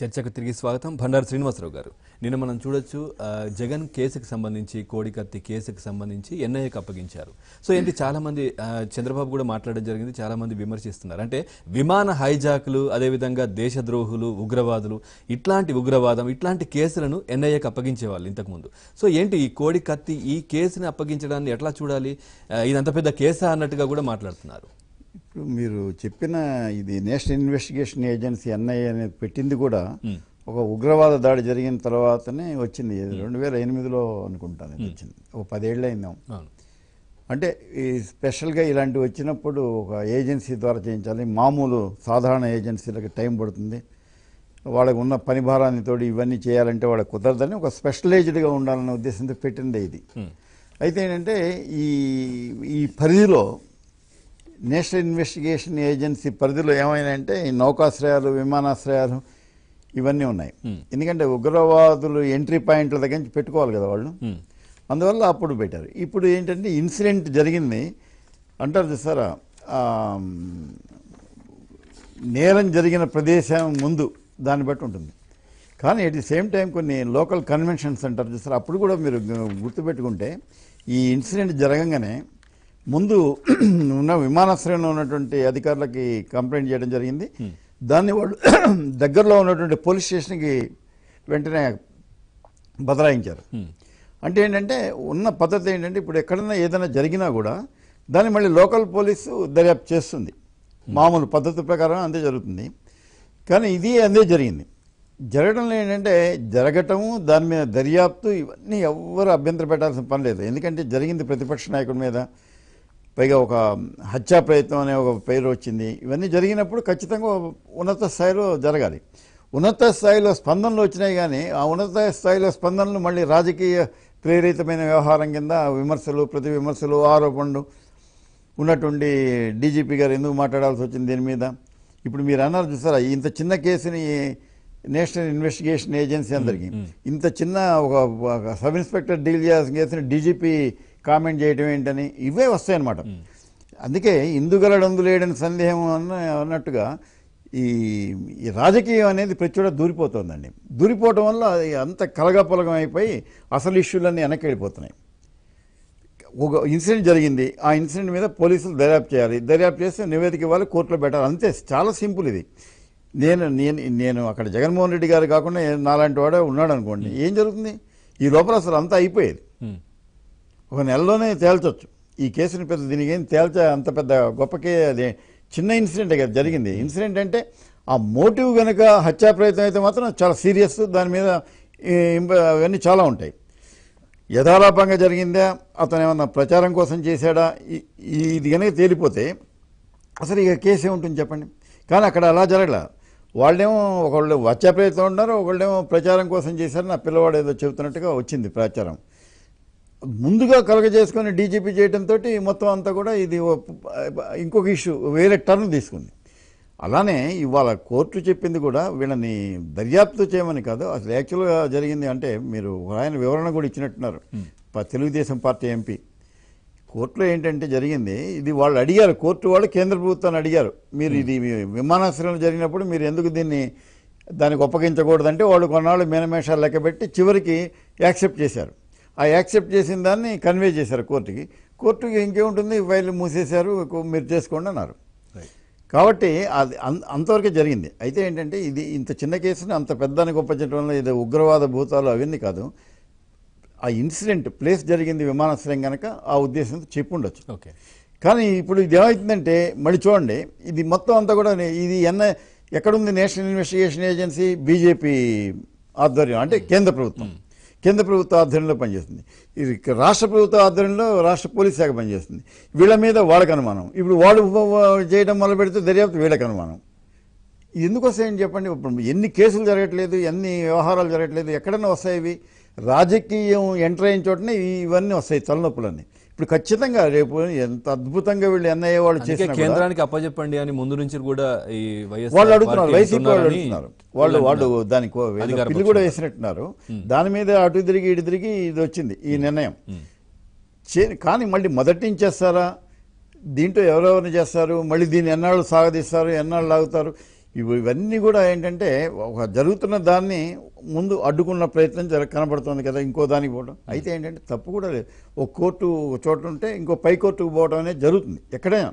చర్చకు తిరిగి స్వాగతం. బండారు శ్రీనివాసరావు గారు, నిన్న మనం చూడొచ్చు జగన్ కేసుకు సంబంధించి, కోడికత్తి కేసుకు సంబంధించి ఎన్ఐఏకి అప్పగించారు. సో ఏంటి, చాలా మంది చంద్రబాబు కూడా మాట్లాడడం జరిగింది, చాలా మంది విమర్శిస్తున్నారు. అంటే విమాన హైజాకులు, అదేవిధంగా దేశద్రోహులు, ఉగ్రవాదులు, ఇట్లాంటి కేసులను ఎన్ఐఏకి అప్పగించేవాళ్ళు ఇంతకుముందు. సో ఏంటి ఈ కోడికత్తి ఈ కేసుని అప్పగించడాన్ని ఎట్లా చూడాలి? ఇదంత పెద్ద కేసా అన్నట్టుగా కూడా మాట్లాడుతున్నారు. ఇప్పుడు మీరు చెప్పిన ఇది నేషనల్ ఇన్వెస్టిగేషన్ ఏజెన్సీ ఎన్ఐఏ అనేది పెట్టింది కూడా ఒక ఉగ్రవాద దాడి జరిగిన తర్వాతనే వచ్చింది. 2008లో అనుకుంటాను వచ్చింది. ఒక 10 ఏళ్ళు అయిందాం. అంటే ఈ స్పెషల్గా ఇలాంటివి వచ్చినప్పుడు ఒక ఏజెన్సీ ద్వారా చేయించాలి. మామూలు సాధారణ ఏజెన్సీలకు టైం పడుతుంది. వాళ్ళకు ఉన్న పని భారాన్ని తోడు ఇవన్నీ చేయాలంటే వాళ్ళకి కుదరదని ఒక స్పెషలైజ్డ్గా ఉండాలన్న ఉద్దేశంతో పెట్టిందే ఇది. అయితే ఏంటంటే ఈ పరిధిలో నేషనల్ ఇన్వెస్టిగేషన్ ఏజెన్సీ పరిధిలో ఏమైనాయంటే ఈ నౌకాశ్రయాలు, విమానాశ్రయాలు ఇవన్నీ ఉన్నాయి. ఎందుకంటే ఉగ్రవాదులు ఎంట్రీ పాయింట్ల దగ్గర నుంచి పెట్టుకోవాలి కదా వాళ్ళు. అందువల్ల అప్పుడు పెట్టారు. ఇప్పుడు ఏంటంటే ఇన్సిడెంట్ జరిగింది అంటారు చూసారా, నేరం జరిగిన ప్రదేశం ముందు దాన్ని బట్టి ఉంటుంది. కానీ ఎట్ ది సేమ్ టైం కొన్ని లోకల్ కన్వెన్షన్స్ అంటారు చూసారా, అప్పుడు కూడా మీరు గుర్తుపెట్టుకుంటే ఈ ఇన్సిడెంట్ జరగంగానే ముందు ఉన్న విమానాశ్రయంలో ఉన్నటువంటి అధికారులకి కంప్లైంట్ చేయడం జరిగింది. దాన్ని వాళ్ళు దగ్గరలో ఉన్నటువంటి పోలీస్ స్టేషన్కి వెంటనే బదలాయించారు. అంటే ఏంటంటే ఉన్న పద్ధతి ఏంటంటే ఇప్పుడు ఎక్కడైనా ఏదైనా జరిగినా కూడా దాన్ని మళ్ళీ లోకల్ పోలీసు దర్యాప్తు చేస్తుంది. మామూలు పద్ధతి ప్రకారం అంతే జరుగుతుంది. కానీ ఇది అందే జరిగింది. జరగడంలో ఏంటంటే జరగటము, దాని మీద దర్యాప్తు, ఇవన్నీ ఎవ్వరు అభ్యంతరం పెట్టాల్సిన పని లేదు. ఎందుకంటే జరిగింది ప్రతిపక్ష నాయకుడి మీద, పైగా ఒక హత్యా ప్రయత్నం అనే ఒక పేరు వచ్చింది. ఇవన్నీ జరిగినప్పుడు ఖచ్చితంగా ఉన్నత స్థాయిలో జరగాలి. ఉన్నత స్థాయిలో స్పందనలు వచ్చినాయి. కానీ ఆ ఉన్నత స్థాయిలో స్పందనలు మళ్ళీ రాజకీయ ప్రేరితమైన వ్యవహారం కింద విమర్శలు, ప్రతి విమర్శలు, ఆరోపణలు ఉన్నటువంటి డీజీపీ గారు ఎందుకు మాట్లాడాల్సి వచ్చింది దీని మీద. ఇప్పుడు మీరు అన్నారు చూసారా, ఇంత చిన్న కేసుని నేషనల్ ఇన్వెస్టిగేషన్ ఏజెన్సీ అందరికీ ఇంత చిన్న ఒక సబ్ ఇన్స్పెక్టర్ డీల్ చేయాల్సిన కేసుని డీజీపీ కామెంట్ చేయడం ఏంటని ఇవే వస్తాయన్నమాట. అందుకే ఇందుగలడందు లేడని సందేహం అన్నట్టుగా ఈ రాజకీయం అనేది ప్రతి చోట దూరిపోతుందండి. దూరిపోవటం వల్ల అంత కలగాపలగం అయిపోయి అసలు ఇష్యూలన్నీ వెనక్కి వెళ్ళిపోతున్నాయి. ఒక ఇన్సిడెంట్ జరిగింది, ఆ ఇన్సిడెంట్ మీద పోలీసులు దర్యాప్తు చేయాలి. దర్యాప్తు చేస్తే నివేదిక ఇవ్వాలి, కోర్టులో పెట్టాలి. అంతే, చాలా సింపుల్ ఇది. నేను అక్కడ జగన్మోహన్ రెడ్డి గారు కాకుండా నాలాంటి వాడే ఉన్నాడు అనుకోండి, ఏం జరుగుతుంది? ఈ లోపల అసలు అంతా అయిపోయేది. ఒక నెలలోనే తేల్చొచ్చు ఈ కేసుని. పెద్ద దీనికి ఏం అంత పెద్ద గొప్పకే అది చిన్న ఇన్సిడెంటే కదా జరిగింది. ఇన్సిడెంట్ అంటే ఆ మోటివ్ కనుక హత్యా ప్రయత్నం అయితే మాత్రం చాలా సీరియస్. దాని మీద అవన్నీ చాలా ఉంటాయి. యథాలాపంగా జరిగిందా, అతను ఏమన్నా ప్రచారం కోసం చేశాడా, ఇది కనుక తేలిపోతే అసలు ఇక కేసు ఏముంటుంది చెప్పండి. కానీ అక్కడ అలా జరగల. వాళ్ళేమో ఒకళ్ళు హత్యా ప్రయత్నం ఉన్నారు, ఒకళ్ళేమో ప్రచారం కోసం చేశారు. నా పిల్లవాడు ఏదో చెబుతున్నట్టుగా వచ్చింది ప్రచారం. ముందుగా కలగజేసుకొని డీజీపీ చేయడంతో మొత్తం అంతా కూడా ఇది ఇంకొక ఇష్యూ వేరే టర్న్ తీసుకుంది. అలానే ఇవాళ కోర్టు చెప్పింది కూడా వీళ్ళని దర్యాప్తు చేయమని కాదు, అసలు యాక్చువల్గా జరిగింది అంటే మీరు ఆయన వివరణ కూడా ఇచ్చినట్టున్నారు, తెలుగుదేశం పార్టీ ఎంపీ. కోర్టులో ఏంటంటే జరిగింది ఇది, వాళ్ళు అడిగారు, కోర్టు వాళ్ళు కేంద్ర ప్రభుత్వాన్ని అడిగారు, మీరు ఇది విమానాశ్రయంలో జరిగినప్పుడు మీరు ఎందుకు దానికి ఒప్పగించకూడదంటే వాళ్ళు కొన్నాళ్ళు మేనమేషాలు లెక్కబెట్టి చివరికి యాక్సెప్ట్ చేశారు. ఆ యాక్సెప్ట్ చేసిన దాన్ని కన్వే చేశారు కోర్టుకి. కోర్టుకి ఇంకేముంటుంది, ఫైల్ మూసేశారు, మీరు చేసుకోండి అన్నారు. కాబట్టి అది అంతవరకే జరిగింది. అయితే ఏంటంటే ఇది ఇంత చిన్న కేసుని అంత పెద్దని గొప్ప చేయడం వల్ల ఇది ఉగ్రవాద భూతాలు అవన్నీ కాదు. ఆ ఇన్సిడెంట్ ప్లేస్ జరిగింది విమానాశ్రయం కనుక ఆ ఉద్దేశంతో చెప్పుండొచ్చు. కానీ ఇప్పుడు ఇది ఏమవుతుందంటే మళ్ళీ చూడండి, ఇది మొత్తం అంతా కూడా ఇది ఎక్కడుంది? నేషనల్ ఇన్వెస్టిగేషన్ ఏజెన్సీ బీజేపీ ఆధ్వర్యం, అంటే కేంద్ర ప్రభుత్వ ఆధ్వర్యంలో పనిచేస్తుంది. ఇది రాష్ట్ర ప్రభుత్వ ఆధ్వర్యంలో రాష్ట్ర పోలీస్ శాఖ పనిచేస్తుంది. వీళ్ళ మీద వాళ్ళకి అనుమానం. ఇప్పుడు వాళ్ళు చేయడం మొదలు పెడితే దర్యాప్తు వీళ్ళకి అనుమానం. ఇది ఎందుకు వస్తాయని చెప్పండి. ఇప్పుడు ఎన్ని కేసులు జరగట్లేదు, ఎన్ని వ్యవహారాలు జరగట్లేదు, ఎక్కడన్నా వస్తాయి ఇవి. రాజకీయం ఎంటర్ అయిన చోటనే ఇవన్నీ వస్తాయి తలనొప్పులన్నీ. ఇప్పుడు ఖచ్చితంగా రేపు ఎంత అద్భుతంగా వీళ్ళు ఎన్ఐఏ వాళ్ళు చేసిన కేంద్రానికి అప్పచెప్పండి అని ముందు నుంచి కూడా వాళ్ళు అడుగుతున్నారు, వైసీపీ వాళ్ళు అడుగుతున్నారు. వాళ్ళు దానికి పిల్లి కూడా వేసినట్టున్నారు. దాని మీద అటు తిరిగి ఇటు తిరిగి ఇది వచ్చింది ఈ నిర్ణయం. కానీ మళ్ళీ మొదటి నుంచి చేస్తారా, దీంట్లో ఎవరెవరిని చేస్తారు, మళ్ళీ దీన్ని ఎన్నాళ్ళు సాగదీస్తారు, ఎన్నాళ్ళు లాగుతారు, ఇవన్నీ కూడా ఏంటంటే ఒక జరుగుతున్న దాన్ని ముందు అడ్డుకున్న ప్రయత్నం కనబడుతుంది కదా ఇంకో దానికి పోవడం. అయితే ఏంటంటే తప్పు కూడా లేదు. ఒక కోర్టు ఒక చోట ఉంటే ఇంకో పై కోర్టుకు పోవడం అనేది జరుగుతుంది ఎక్కడైనా.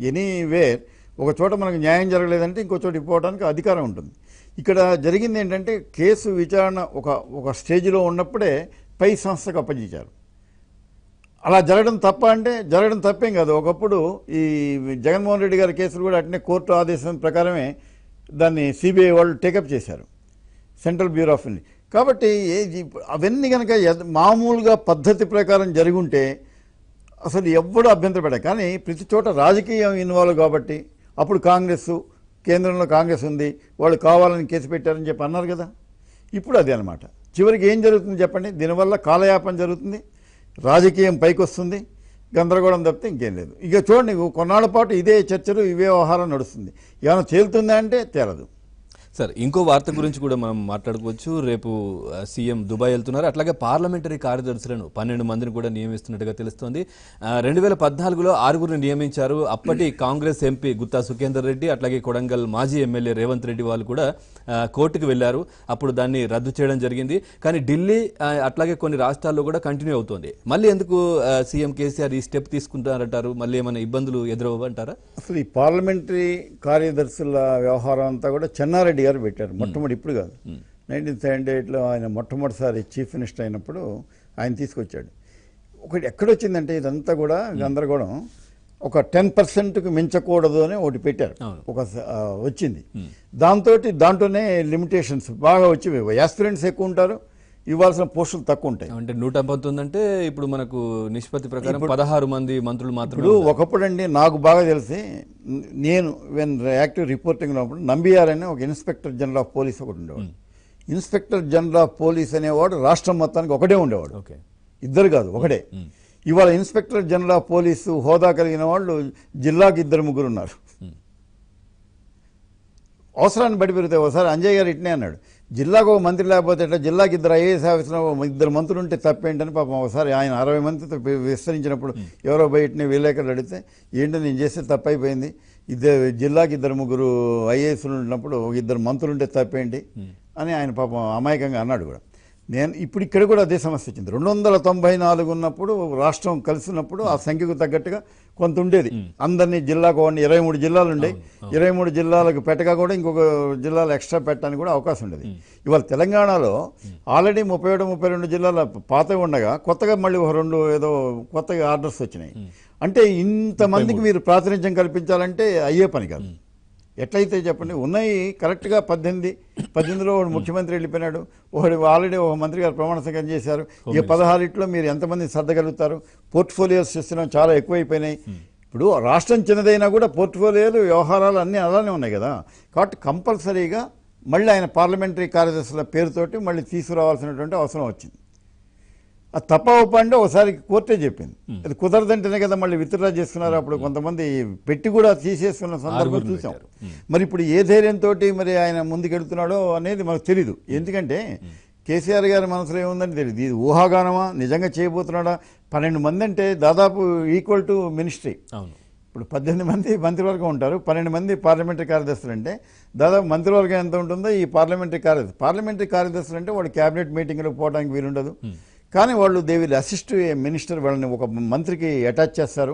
ఎనీవేర్ ఒక చోట మనకు న్యాయం జరగలేదంటే ఇంకో చోట పోవడానికి అధికారం ఉంటుంది. ఇక్కడ జరిగింది ఏంటంటే కేసు విచారణ ఒక స్టేజ్లో ఉన్నప్పుడే పై సంస్థకు అప్పగించారు. అలా జరగడం తప్ప అంటే జరగడం తప్పేం కాదు. ఒకప్పుడు ఈ జగన్మోహన్ రెడ్డి గారి కేసులు కూడా అట్నే కోర్టు ఆదేశం ప్రకారమే దాన్ని సిబిఐ వాళ్ళు టేకప్ చేశారు, సెంట్రల్ బ్యూరో ఆఫ్ ఇండియా. కాబట్టి అవన్నీ కనుక మామూలుగా పద్ధతి ప్రకారం జరుగుంటే అసలు ఎవ్వడూ అభ్యంతరపడ్డా. కానీ ప్రతి చోట రాజకీయం ఇన్వాల్వ్ కాబట్టి అప్పుడు కాంగ్రెస్, కేంద్రంలో కాంగ్రెస్ ఉంది, వాళ్ళు కావాలని కేసు పెట్టారని చెప్పి అన్నారు కదా. ఇప్పుడు అదే అనమాట. చివరికి ఏం జరుగుతుంది చెప్పండి? దీనివల్ల కాలయాపన జరుగుతుంది, రాజకీయం పైకి వస్తుంది, గందరగోళం తప్పితే ఇంకేం లేదు. ఇక చూడండి, కొన్నాళ్ళ పాటు ఇదే చర్చలు, ఇవే వ్యవహారం నడుస్తుంది. ఏమైనా తేలుతుందా అంటే తేలదు. సార్, ఇంకో వార్త గురించి కూడా మనం మాట్లాడుకోవచ్చు. రేపు సీఎం దుబాయ్ వెళ్తున్నారు. అట్లాగే పార్లమెంటరీ కార్యదర్శులను 12 మందిని కూడా నియమిస్తున్నట్టుగా తెలుస్తోంది. 2014లో 6గురిని నియమించారు. అప్పటి కాంగ్రెస్ ఎంపీ గుత్తా సుఖేందర్ రెడ్డి, అట్లాగే కొడంగల్ మాజీ ఎమ్మెల్యే రేవంత్ రెడ్డి వాళ్ళు కూడా కోర్టుకు వెళ్లారు. అప్పుడు దాన్ని రద్దు చేయడం జరిగింది. కానీ ఢిల్లీ అట్లాగే కొన్ని రాష్ట్రాల్లో కూడా కంటిన్యూ అవుతోంది. మళ్ళీ ఎందుకు సీఎం కేసీఆర్ ఈ స్టెప్ తీసుకుంటారంటారు? మళ్ళీ ఏమైనా ఇబ్బందులు ఎదురవ్వంటారా? అసలు ఈ పార్లమెంటరీ కార్యదర్శుల వ్యవహారం అంతా కూడా చెన్నారెడ్డి గారు పెట్టారు మొట్టమొదటి. ఇప్పుడు కాదు, 1978లో ఆయన మొట్టమొదటిసారి చీఫ్ మినిస్టర్ అయినప్పుడు ఆయన తీసుకొచ్చాడు. ఒకటి ఎక్కడొచ్చిందంటే ఇదంతా కూడా గందరగోళం. ఒక 10%కు మించకూడదు అని ఒకటి పెట్టారు, వచ్చింది. దాంట్లోనే లిమిటేషన్స్ బాగా వచ్చి, యాస్పిరెంట్స్ ఎక్కువ ఉంటారు, ఇవ్వాల్సిన పోస్టులు తక్కువ ఉంటాయి. అంటే 119 అంటే ఇప్పుడు మనకు నిష్పత్తి ప్రకారం 16 మంది మంత్రులు మాత్రమే. ఇప్పుడు ఒకప్పుడు అండి, నాకు బాగా తెలిసి, నేను యాక్టివ్ రిపోర్టింగ్ ఉన్నప్పుడు నంబియార్ అనే ఒక ఇన్స్పెక్టర్ జనరల్ ఆఫ్ పోలీస్ ఒకటి ఉండేవాడు. ఇన్స్పెక్టర్ జనరల్ ఆఫ్ పోలీస్ అనేవాడు రాష్ట్రం మొత్తానికి ఒకటే ఉండేవాడు, ఇద్దరు కాదు, ఒకటే. ఇవాళ ఇన్స్పెక్టర్ జనరల్ ఆఫ్ పోలీసు హోదా కలిగిన వాళ్ళు జిల్లాకి 2-3 ఉన్నారు. అవసరాన్ని బట్టి పెరుగుతాయి. ఒకసారి అంజయ్ గారు ఇట్నే అన్నాడు, జిల్లాకు ఒక మంత్రి లేకపోతే ఎట్లా, జిల్లాకి 2 ఐఏఎస్ ఆఫీసర్లు 2 మంత్రులు ఉంటే తప్పేంటని పాపం ఒకసారి ఆయన 60 మందితో విస్తరించినప్పుడు ఎవరో బయటనే విలేకరులు అడిగితే, ఏంటో నేను చేస్తే తప్పైపోయింది, జిల్లాకి 2-3 ఐఏఎస్లు ఉన్నప్పుడు 2 మంత్రులు ఉంటే తప్పేంటి అని ఆయన పాపం అమాయకంగా అన్నాడు కూడా. నేను ఇప్పుడు ఇక్కడ కూడా అదే సమస్య వచ్చింది. 294 ఉన్నప్పుడు రాష్ట్రం కలిసి ఉన్నప్పుడు ఆ సంఖ్యకు తగ్గట్టుగా కొంత ఉండేది. అందరినీ జిల్లాకు 23 జిల్లాలు ఉండేవి. 23 జిల్లాలకు పెట్టగా కూడా ఇంకొక జిల్లాలు ఎక్స్ట్రా పెట్టడానికి కూడా అవకాశం ఉండేది. ఇవాళ తెలంగాణలో ఆల్రెడీ 31-32 జిల్లాల పాతవి ఉండగా కొత్తగా మళ్ళీ 2 ఏదో కొత్తగా ఆర్డర్స్ వచ్చినాయి. అంటే ఇంతమందికి మీరు ప్రాతినిధ్యం కల్పించాలంటే అయ్యే పని కాదు. ఎట్లయితే చెప్పండి, ఉన్నాయి కరెక్ట్గా 18లో ముఖ్యమంత్రి వెళ్ళిపోయినాడు, ఆల్రెడీ ఒక మంత్రి గారు ప్రమాణ స్వీకారం చేశారు. ఈ 16 మీరు ఎంతమంది సర్దగలుగుతారు? పోర్ట్ఫోలియోస్ చూస్తున్నాం చాలా ఎక్కువైపోయినాయి. ఇప్పుడు రాష్ట్రం చిన్నదైనా కూడా పోర్ట్ఫోలియోలు, వ్యవహారాలు అన్నీ అలానే ఉన్నాయి కదా. కాబట్టి కంపల్సరీగా మళ్ళీ ఆయన పార్లమెంటరీ కార్యదర్శుల పేరుతోటి మళ్ళీ తీసుకురావాల్సినటువంటి అవసరం వచ్చింది. అది తప్ప అంటే ఒకసారి కోర్టే చెప్పింది, అది కుదరదంటేనే కదా మళ్ళీ విత్డ్రా చేసుకున్నారు. అప్పుడు కొంతమంది పెట్టి కూడా తీసేసుకున్న సందర్భం చూసాం. మరి ఇప్పుడు ఏ ధైర్యంతో మరి ఆయన ముందుకెళ్తున్నాడో అనేది మనకు తెలీదు. ఎందుకంటే కేసీఆర్ గారి మనసులో ఏముందని తెలియదు. ఇది ఊహాగానమా, నిజంగా చేయబోతున్నాడా? 12 మంది అంటే దాదాపు ఈక్వల్ టు మినిస్ట్రీ. ఇప్పుడు 18 మంది మంత్రివర్గం ఉంటారు, 12 మంది పార్లమెంటరీ కార్యదర్శులు అంటే దాదాపు మంత్రివర్గం ఎంత ఉంటుందో ఈ పార్లమెంటరీ కార్యదర్శులు అంటే వాడు క్యాబినెట్ మీటింగ్లకు పోవడానికి వీలుండదు. కానీ వాళ్ళు they will assist A minister, వాళ్ళని ఒక మంత్రికి అటాచ్ చేస్తారు.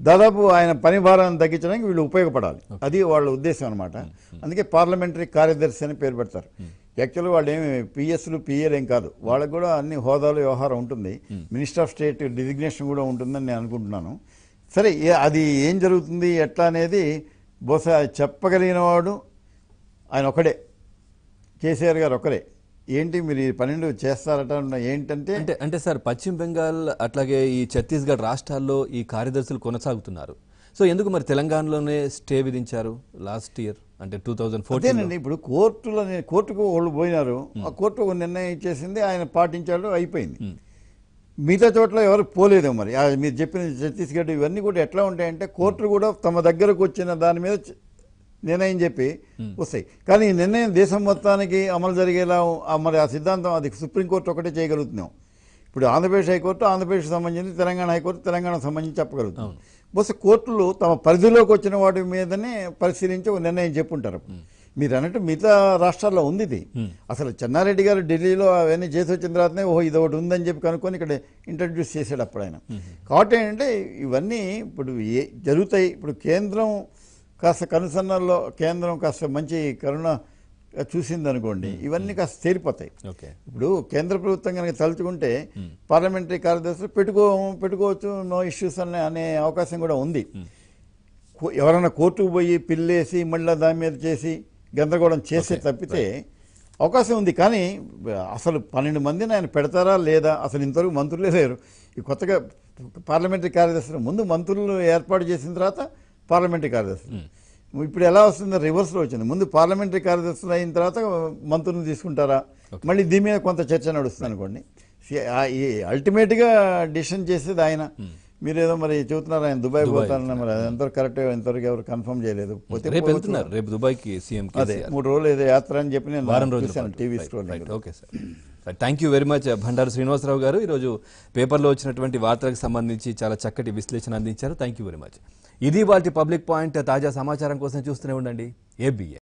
దాదాపు ఆయన పని భారాన్ని తగ్గించడానికి వీళ్ళు ఉపయోగపడాలి, అది వాళ్ళ ఉద్దేశం అనమాట. అందుకే పార్లమెంటరీ కార్యదర్శి అని పేరు పెడతారు. యాక్చువల్గా వాళ్ళు ఏమి పిఎస్లు పిఏలు ఏం కాదు, వాళ్ళకు కూడా అన్ని హోదాలు వ్యవహారం ఉంటుంది. మినిస్టర్ ఆఫ్ స్టేట్ డిజిగ్నేషన్ కూడా ఉంటుందని నేను అనుకుంటున్నాను. సరే, అది ఏం జరుగుతుంది ఎట్లా అనేది బహుశా చెప్పగలిగిన వాడు ఆయన ఒకడే, కేసీఆర్ గారు ఒకరే. ఏంటి మీరు 12 చేస్తారట ఏంటంటే అంటే సార్, పశ్చిమ బెంగాల్ అట్లాగే ఈ ఛత్తీస్గఢ్ రాష్ట్రాల్లో ఈ కార్యదర్శులు కొనసాగుతున్నారు. సో ఎందుకు మరి తెలంగాణలోనే స్టే విధించారు లాస్ట్ ఇయర్, అంటే 2014? అదేనండి, ఇప్పుడు కోర్టుకు వాళ్ళు పోయినారు, ఆ కోర్టు ఒక నిర్ణయం ఇచ్చేసింది, ఆయన పాటించాడు, అయిపోయింది. మిగతా చోట్ల ఎవరు పోలేదు. మరి మీరు చెప్పిన ఛత్తీస్గఢ్ ఇవన్నీ కూడా ఎట్లా ఉంటాయంటే కోర్టులు కూడా తమ దగ్గరకు వచ్చిన దాని మీద నిర్ణయం చెప్పి వస్తాయి. కానీ ఈ నిర్ణయం దేశం మొత్తానికి అమలు జరిగేలా మరి ఆ సిద్ధాంతం అది సుప్రీంకోర్టు ఒకటే చేయగలుగుతున్నాం. ఇప్పుడు ఆంధ్రప్రదేశ్ హైకోర్టు ఆంధ్రప్రదేశ్కి సంబంధించి, తెలంగాణ హైకోర్టు తెలంగాణకు సంబంధించి చెప్పగలుగుతాం. బహుశా కోర్టులు తమ పరిధిలోకి వచ్చిన వాటి మీదనే పరిశీలించి ఒక నిర్ణయం చెప్పుంటారు. మీరు అన్నట్టు మిగతా రాష్ట్రాల్లో ఉంది ఇది. అసలు చెన్నారెడ్డి గారు ఢిల్లీలో అవన్నీ చేసి వచ్చిన తర్వాతనే ఓహో ఇది ఒకటి ఉందని చెప్పి కనుక్కొని ఇక్కడ ఇంట్రడ్యూస్ చేశాడు అప్పుడు ఆయన. కాబట్టి ఏంటంటే ఇవన్నీ ఇప్పుడు జరుగుతాయి. ఇప్పుడు కేంద్రం కాస్త కనుసన్నల్లో కేంద్రం కాస్త మంచి కరుణ చూసింది అనుకోండి, ఇవన్నీ కాస్త తేలిపోతాయి. ఇప్పుడు కేంద్ర ప్రభుత్వం కనుక తలుచుకుంటే పార్లమెంటరీ కార్యదర్శులు పెట్టుకోవచ్చు, నో ఇష్యూస్ అనే అవకాశం కూడా ఉంది. ఎవరైనా కోర్టుకు పోయి పిల్లేసి మళ్ళీ దాని మీద చేసి గందరగోళం చేసే తప్పితే అవకాశం ఉంది. కానీ అసలు 12 మందిని ఆయన పెడతారా లేదా, అసలు ఇంతవరకు మంత్రులే లేరు. ఈ కొత్తగా పార్లమెంటరీ కార్యదర్శులు ముందు మంత్రులు ఏర్పాటు చేసిన తర్వాత పార్లమెంటరీ కార్యదర్శులు. ఇప్పుడు ఎలా వస్తుందో రివర్స్లో వచ్చింది. ముందు పార్లమెంటరీ కార్యదర్శులు అయిన తర్వాత మంత్రులను తీసుకుంటారా, మళ్ళీ దీని మీద కొంత చర్చ నడుస్తుంది అనుకోండి. అల్టిమేట్గా డిసిషన్ చేసేది ఆయన. మీరేదో మరి చెబుతున్నారు ఆయన దుబాయ్ పోతారన్న, మరి ఎంతవరకు కరెక్ట్ ఎంతవరకు ఎవరు కన్ఫర్మ్ చేయలేదు. రేపు దుబాయ్కి సీఎం అదే 3 రోజులు ఏదో యాత్ర అని చెప్పి నేను చూశాను TV scrolling. Okay sir, thank you very much Bandaru Srinivasarao గారు. ఈరోజు పేపర్లో వచ్చినటువంటి వార్తలకు సంబంధించి చాలా చక్కటి విశ్లేషణ అందించారు. Thank you very much. ఇది వాటి పబ్లిక్ పాయింట్. తాజా సమాచారం కోసం చూస్తూనే ఉండండి ABN.